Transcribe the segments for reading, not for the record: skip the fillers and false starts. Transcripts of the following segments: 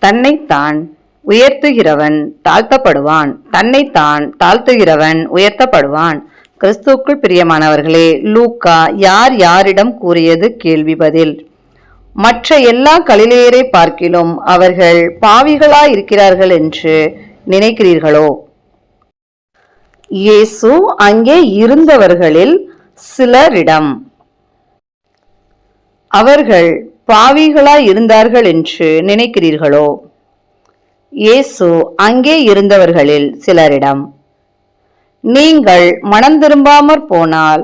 தன்னைத்தான் உயர்த்துகிறவன் தாழ்த்தப்படுவான், தன்னைத்தான் தாழ்த்துகிறவன் உயர்த்தப்படுவான். கிறிஸ்துவுக்குள் பிரியமானவர்களே, லூக்கா யார் யாரிடம் கூறியது கேள்வி பதில். மற்ற எல்லா கலிலேயரை பார்க்கிலும் அவர்கள் பாவிகளாயிருக்கிறார்கள் என்று நினைக்கிறீர்களோ? இயேசு அங்கே இருந்தவர்களில் சிலரிடம் அவர்கள் பாவிகளாயிருந்தார்கள் என்று நினைக்கிறீர்களோ? இயேசு அங்கே இருந்தவர்களில் சிலரிடம், நீங்கள் மனம் திரும்பாமற் போனால்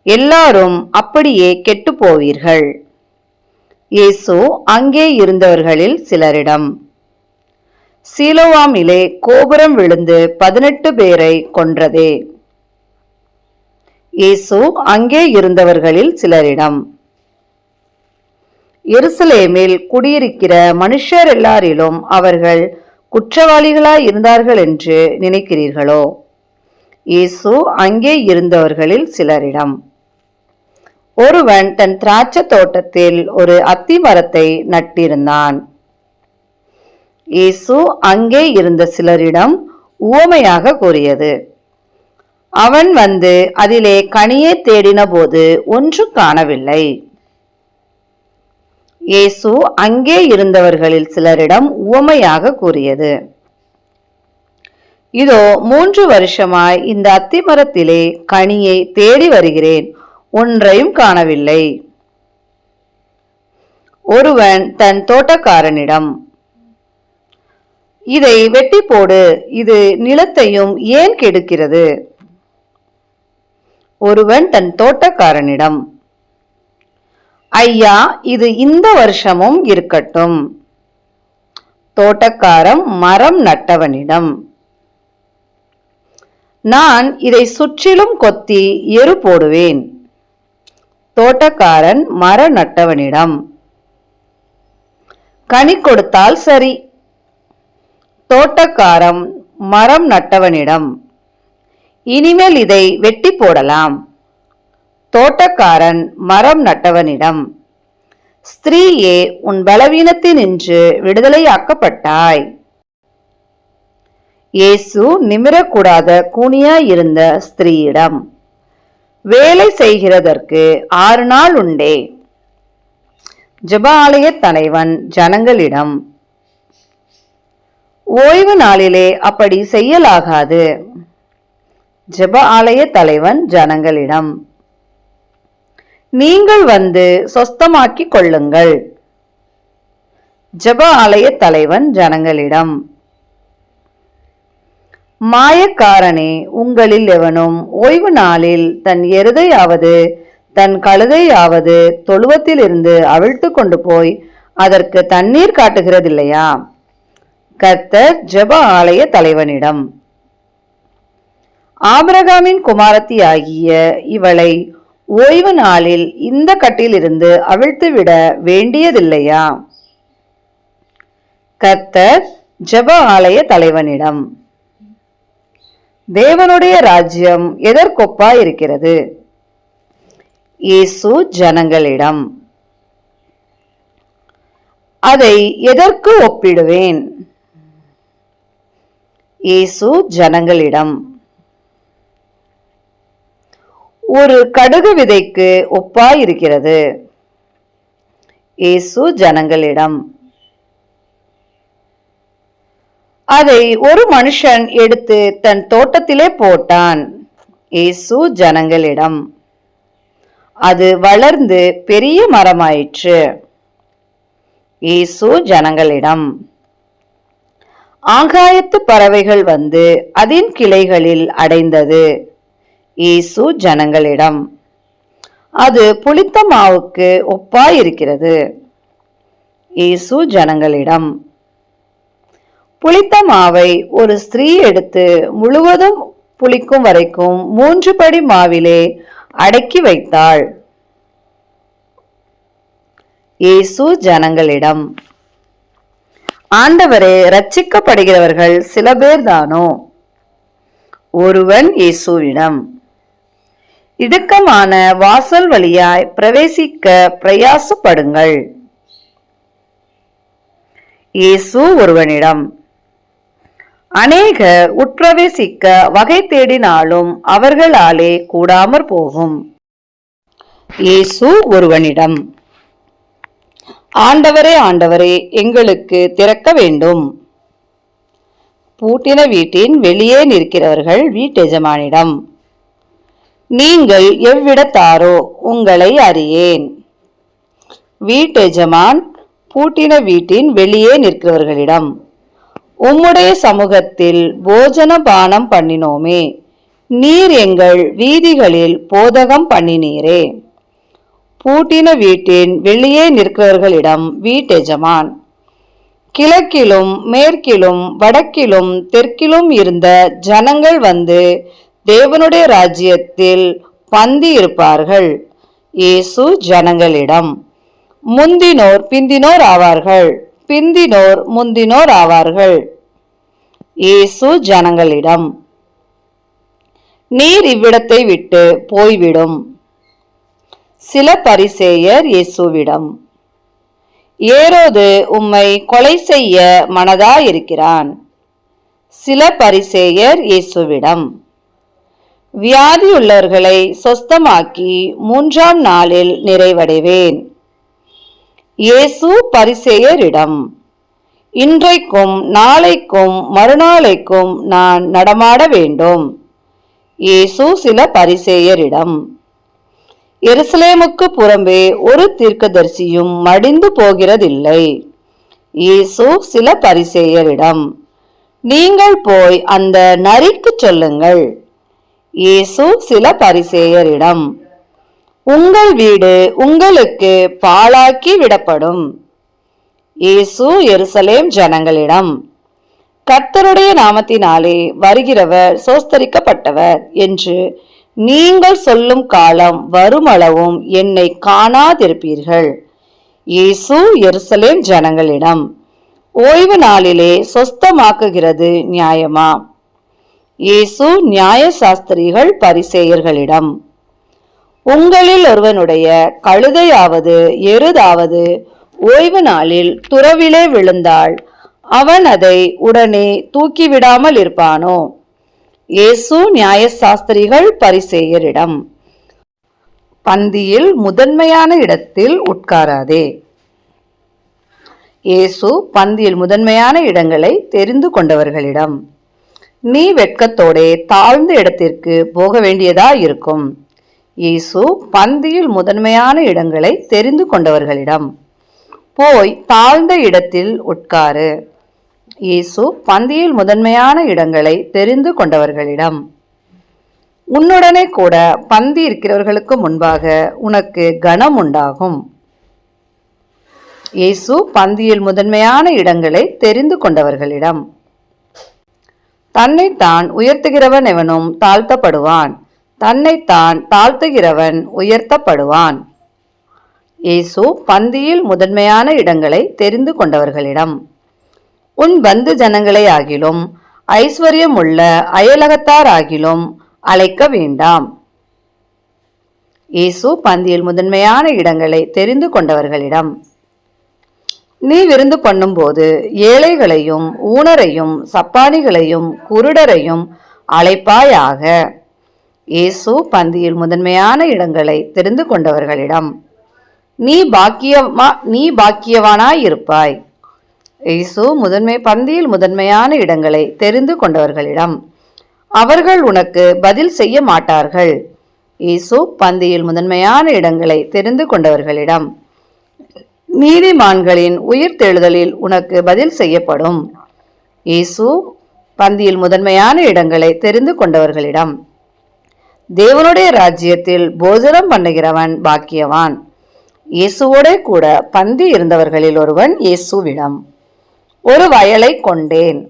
எல்லாரும் அப்படியே கெட்டு போவீர்கள். இயேசு அங்கே இருந்தவர்களில் சிலரிடம், சீலோவாமிலே கோபுரம் விழுந்து 18 பேரை கொன்றதே. இயேசு அங்கே இருந்தவர்களில் சிலரிடம், எருசலேமில் குடியிருக்கிற மனுஷர் எல்லாரிலும் அவர்கள் குற்றவாளிகளாய் இருந்தார்கள் என்று நினைக்கிறீர்களோ? இயேசு அங்கே இருந்தவர்களில் சிலரிடம், ஒருவன் தன் திராட்சை தோட்டத்தில் ஒரு அத்தி மரத்தை நட்டிருந்தான். இயேசு அங்கே இருந்த சிலரிடம் உவமையாக கூறியது, அவன் வந்து அதிலே கனியை தேடின போது ஒன்று காணவில்லை. இயேசு அங்கே இருந்தவர்களில் சிலரிடம் உவமையாக கூறியது, இதோ 3 வருஷமாய் இந்த அத்திமரத்திலே கனியை தேடி வருகிறேன், ஒன்றையும் காணவில்லை. ஒருவன் தன் தோட்டக்காரனிடம், இதை வெட்டி போடு, இது நிலத்தையும் ஏன் கெடுக்கிறது? ஒருவன் தன் தோட்டக்காரனிடம், ஐயா, இது இந்த வருஷமும் இருக்கட்டும். தோட்டக்காரன் மரம் நட்டவனிடம், நான் இதை சுற்றிலும் கொத்தி எரு போடுவேன். தோட்டக்காரன் மர நட்டவனிடம், கனி கொடுத்தால் சரி. தோட்டக்காரன் மரம் நட்டவனிடம், இனிமேல் இதை வெட்டி போடலாம். தோட்டக்காரன் மரம் நட்டவனிடம், ஸ்திரீயே, உன் பலவீனத்தினின்று விடுதலையாக்கப்பட்டாய். இயேசு நிமிரக்கூடாத கூனியாயிருந்த ஸ்திரீயிடம், வேலை செய்கிறதற்கு 6 நாள் உண்டே. ஜெப ஆலய தலைவன் ஜனங்களிடம், ஓய்வு நாளிலே அப்படி செய்யலாகாது. ஜெப ஆலய தலைவன் ஜனங்களிடம், நீங்கள் வந்து சொஸ்தமாக்கிக் கொள்ளுங்கள். ஜெப ஆலய தலைவன் ஜனங்களிடம், மாயக்காரனே, உங்களில் எவனும் ஓய்வு நாளில் தன் எருதையாவது தன் கழுதையாவது தொழுவத்திலிருந்து அவிழ்த்து கொண்டு போய் அதற்கு தண்ணீர் காட்டுகிறதில்லையா? கர்த்தர் ஜெப ஆலய தலைவனிடம், ஆபிரகாமின் குமாரத்தி ஆகிய இவளை ஓய்வு நாளில் இந்த கட்டிலிருந்து அவிழ்த்துவிட வேண்டியதில்லையா? கர்த்தர் ஜெப ஆலய தலைவனிடம், தேவனுடைய ராஜ்யம் எதற்கொப்பாய் இருக்கிறது? இயேசு ஜனங்களிடம், அதை எதற்கு ஒப்பிடுவேன்? இயேசு ஜனங்களிடம், ஒரு கடுகு விதைக்கு ஒப்பாயிருக்கிறது. இயேசு ஜனங்களிடம், அதை ஒரு மனுஷன் எடுத்து தன் தோட்டத்திலே போட்டான். இயேசு ஜனங்களிடம், அது வளர்ந்து பெரிய மரமாயிற்று. இயேசு ஜனங்களிடம், ஆகாயத்து பறவைகள் வந்து அதன் கிளைகளில் அடைந்தது. இயேசு ஜனங்களிடம், அது புளித்த மாவுக்கு ஒப்பாயிருக்கிறது. இயேசு ஜனங்களிடம், புளித்த மாவை ஒரு ஸ்திரீ எடுத்து முழுவதும் புளிக்கும் வரைக்கும் 3 படி மாவிலே அடக்கி வைத்தாள். இயேசு ஜனங்களிடம், ஆண்டவரே, ரட்சிக்கப்படுகிறவர்கள் சில பேர் தானோ? ஒருவன் இயேசுவிடம், இடுக்கமான வாசல் வழியாய் பிரவேசிக்க பிரயாசப்படுங்கள். இயேசு ஒருவனிடம், அநேகர் உட்பிரவேசிக்க வகை தேடினாலும் அவர்களாலே கூடாமற் போகும். இயேசு ஒருவனிடம், ஆண்டவரே ஆண்டவரே, எங்களுக்கு திறக்க வேண்டும். பூட்டின வீட்டின் வெளியே நிற்கிறவர்கள் வீட்டெஜமானிடம், நீங்கள் எவ்விடத்தாரோ, உங்களை அறியேன். வீட்டெஜமான் பூட்டின வீட்டின் வெளியே நிற்கிறவர்களிடம், உம்முடைய சமூகத்தில் போஜன பானம் பண்ணினோமே, நீர் எங்கள் வீதிகளில் போதகம் பண்ணினீரே. பூட்டின வீட்டின் வெளியே நிற்கிறவர்களிடம் வீட்டெஜமான், கிழக்கிலும் மேற்கிலும் வடக்கிலும் தெற்கிலும் இருந்த ஜனங்கள் வந்து தேவனுடைய ராஜ்யத்தில் பந்தி இருப்பார்கள். இயேசு ஜனங்களிடம், முந்தினோர் பிந்தினோர் ஆவார்கள், பிந்தினோர் முந்தினோர் ஆவார்கள். இயேசு ஜனங்களிடம், நீர் இவ்விடத்தை விட்டு போய்விடும். சில பரிசேயர் இயேசுவிடம், ஏரோது உம்மை கொலை செய்ய மனதாயிருக்கிறான். சில பரிசேயர் இயேசுவிடம், வியாதியுள்ளவர்களை சொஸ்தமாக்கி 3ஆம் நாளில் நிறைவடைவேன். இயேசு பரிசேயரிடம், இன்றைக்கும் நாளைக்கும் மறுநாளைக்கும் நான் நடமாட வேண்டும். இயேசு சில பரிசேயரிடம், எருசலேமுக்கு புறம்பே ஒரு தீர்க்கதரிசியும் மடிந்து போகிறதில்லை. இயேசு சில பரிசேயரிடம், நீங்கள் போய் அந்த நரிக்கு சொல்லுங்கள். இயேசு சில பரிசேயரிடம், உங்கள் வீடு உங்களுக்கு பாழாக்கி விடப்படும். இயேசு எருசலேம் ஜனங்களிடம், கர்த்தருடைய நாமத்தினாலே வருகிறவர் சோஸ்தரிக்கப்பட்டவர் என்று நீங்கள் சொல்லும் காலம் வருமளவும் என்னை காணாதிருப்பீர்கள். இயேசு எருசலேம் ஜனங்களிடம், ஓய்வு நாளிலே சொஸ்தமாக்குகிறது நியாயமா? இயேசு நியாய சாஸ்திரிகள் பரிசேயர்களிடம், உங்களில் ஒருவனுடைய கழுதையாவது எருதாவது ஓய்வு நாளில் துறவிலே விழுந்தால் அவன் அதை உடனே தூக்கிவிடாமல் இருப்பானோ? இயேசு நியாய சாஸ்திரிகள் பரிசேயரிடம், பந்தியில் முதன்மையான இடத்தில் உட்காராதே. இயேசு பந்தியில் முதன்மையான இடங்களை தெரிந்து கொண்டவர்களிடம், நீ வெட்கத்தோடே தாழ்ந்த இடத்திற்கு போக வேண்டியதா இருக்கும். இயேசு பந்தியில் முதன்மையான இடங்களை தெரிந்து கொண்டவர்களிடம், போய் தாழ்ந்த இடத்தில் உட்காரு. இயேசு பந்தியில் முதன்மையான இடங்களை தெரிந்து கொண்டவர்களிடம், உன்னுடனே கூட பந்தி இருக்கிறவர்களுக்கு முன்பாக உனக்கு கனம் உண்டாகும். இயேசு பந்தியில் முதன்மையான இடங்களை தெரிந்து கொண்டவர்களிடம், தன்னைத்தான் உயர்த்துகிறவன் எவனும் தாழ்த்தப்படுவான், தன்னைத்தான் தாழ்த்துகிறவன் உயர்த்தப்படுவான். இயேசு பந்தியில் முதன்மையான இடங்களை தெரிந்து கொண்டவர்களிடம், உன் பந்து ஜனங்களை ஆகிலும் ஐஸ்வர்யம் உள்ள அயலகத்தார் ஆகிலும் அழைக்க வேண்டாம். இயேசு பந்தியில் முதன்மையான இடங்களை தெரிந்து கொண்டவர்களிடம், நீ விருந்து பண்ணும்போது ஏழைகளையும் ஊனரையும் சப்பானிகளையும் குருடரையும் அழைப்பாயாக. இயேசு பந்தியில் முதன்மையான இடங்களை தெரிந்து கொண்டவர்களிடம், நீ பாக்கியவானாயிருப்பாய். இயேசு பந்தியில் முதன்மையான இடங்களை தெரிந்து கொண்டவர்களிடம், அவர்கள் உனக்கு பதில் செய்ய மாட்டார்கள். இயேசு பந்தியில் முதன்மையான இடங்களை தெரிந்து கொண்டவர்களிடம், நீதிமான்களின் உயிர்த்தெழுதலில் உனக்கு பதில் செய்யப்படும். இயேசு பந்தியில் முதன்மையான இடங்களை தெரிந்து கொண்டவர்களிடம், தேவனுடைய ராஜ்யத்தில் போஜனம் பண்ணுகிறவன் பாக்கியவான். இயேசுவோட கூட பந்தி இருந்தவர்களில் ஒருவன் இயேசுவிடம், ஒரு வயலை கொண்டேன்.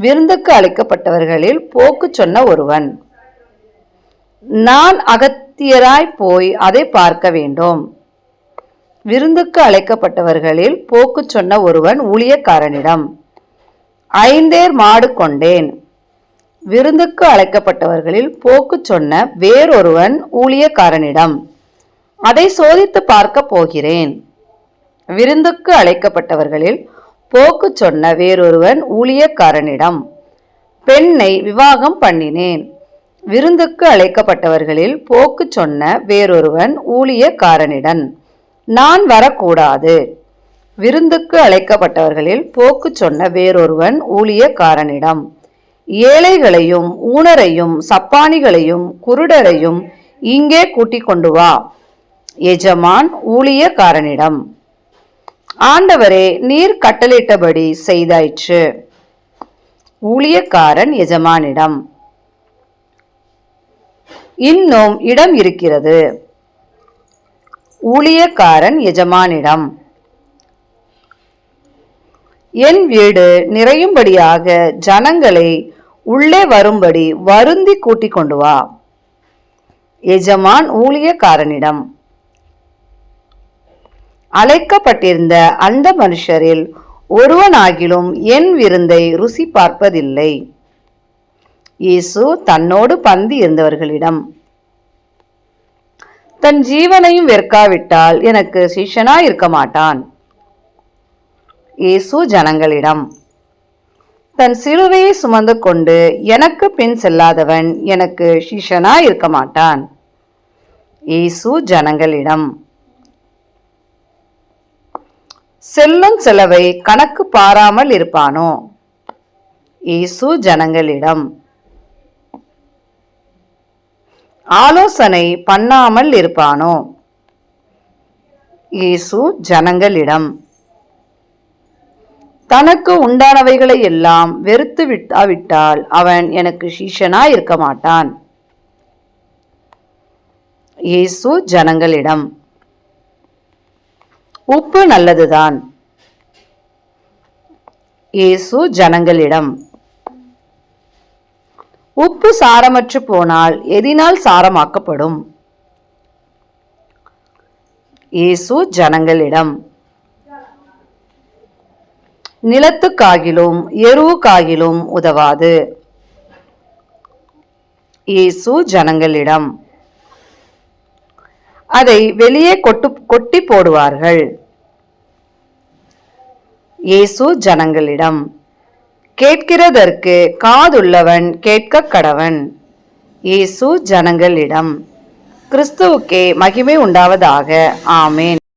விருந்துக்கு அழைக்கப்பட்டவர்களில் போக்கு சொன்ன ஒருவன், நான் அகத்தியராய் போய் அதை பார்க்க வேண்டும். விருந்துக்கு அழைக்கப்பட்டவர்களில் போக்கு சொன்ன ஒருவன் ஊழியக்காரனிடம், 5 மாடு கொண்டேன். விருந்துக்கு அழைக்கப்பட்டவர்களில் போக்கு சொன்ன வேறொருவன் ஊழியக்காரனிடம், அதை சோதித்து பார்க்க போகிறேன். விருந்துக்கு அழைக்கப்பட்டவர்களில் போக்கு சொன்ன வேறொருவன் ஊழியக்காரனிடம், பெண்ணை விவாகம் பண்ணினேன். விருந்துக்கு அழைக்கப்பட்டவர்களில் போக்கு சொன்ன வேறொருவன் ஊழியக்காரனிடம், நான் வரக்கூடாது. விருந்துக்கு அழைக்கப்பட்டவர்களில் போக்கு சொன்ன வேறொருவன் ஊழியக்காரனிடம், ஏழைகளையும் ஊனரையும் சப்பானிகளையும் குருடரையும் இங்கே கூட்டிக் கொண்டு வா. எஜமான் ஊழியக்காரனிடம், ஆண்டவரே, நீர் கட்டளையிட்டபடி செய்தாயிற்று. ஊழியக்காரன் எஜமானிடம், இன்னும் இடம் இருக்கிறது. ஊழியக்காரன் எஜமானிடம், என் வீடு நிறையும்படியாக ஜனங்களை உள்ளே வரும்படி வருந்தி கூட்டிக் கொண்டு வா. எஜமான் ஊழியக்காரனிடம், அழைக்கப்பட்டிருந்த அந்த மனுஷரில் ஒருவனாகிலும் என் விருந்தை ருசி பார்ப்பதில்லை. இயேசு தன்னோடு பந்தி இருந்தவர்களிடம், தன் ஜீவனையும் வெறுக்காவிட்டால் எனக்கு சீஷனாய் இருக்க மாட்டான். இயேசு ஜனங்களிடம், தன் சிலுவையை சுமந்து கொண்டு எனக்கு பின் செல்லாதவன் எனக்கு சீஷனாய் இருக்க மாட்டான். இயேசு ஜனங்களிடம், செல்லும் செலவை கணக்கு பாராமல் இருப்பானோ? இயேசு ஜனங்களிடம், ஆலோசனை பண்ணாமல் இருப்பானோ? இயேசு ஜனங்களிடம், தனக்கு உண்டானவைகளை எல்லாம் வெறுத்து விட்டால் அவன் எனக்கு சீஷனாய் இருக்க மாட்டான். இயேசு ஜனங்களிடம், உப்பு நல்லதுதான். இயேசு ஜனங்களிடம், உப்பு சாரமற்று போனால் எதினால் சாரமாக்கப்படும்? இயேசு ஜனங்களிடம், நிலத்துக்காகிலும் எருவுக்காகிலும் உதவாது. இயேசு ஜனங்களிடம், அதை வெளியே கொட்டி போடுவார்கள். இயேசு ஜனங்களிடம், கேட்கிறதற்கு காதுள்ளவன் கேட்க கடவன். இயேசு ஜனங்களிடம், கிறிஸ்துவுக்கே மகிமை உண்டாவதாக. ஆமேன்.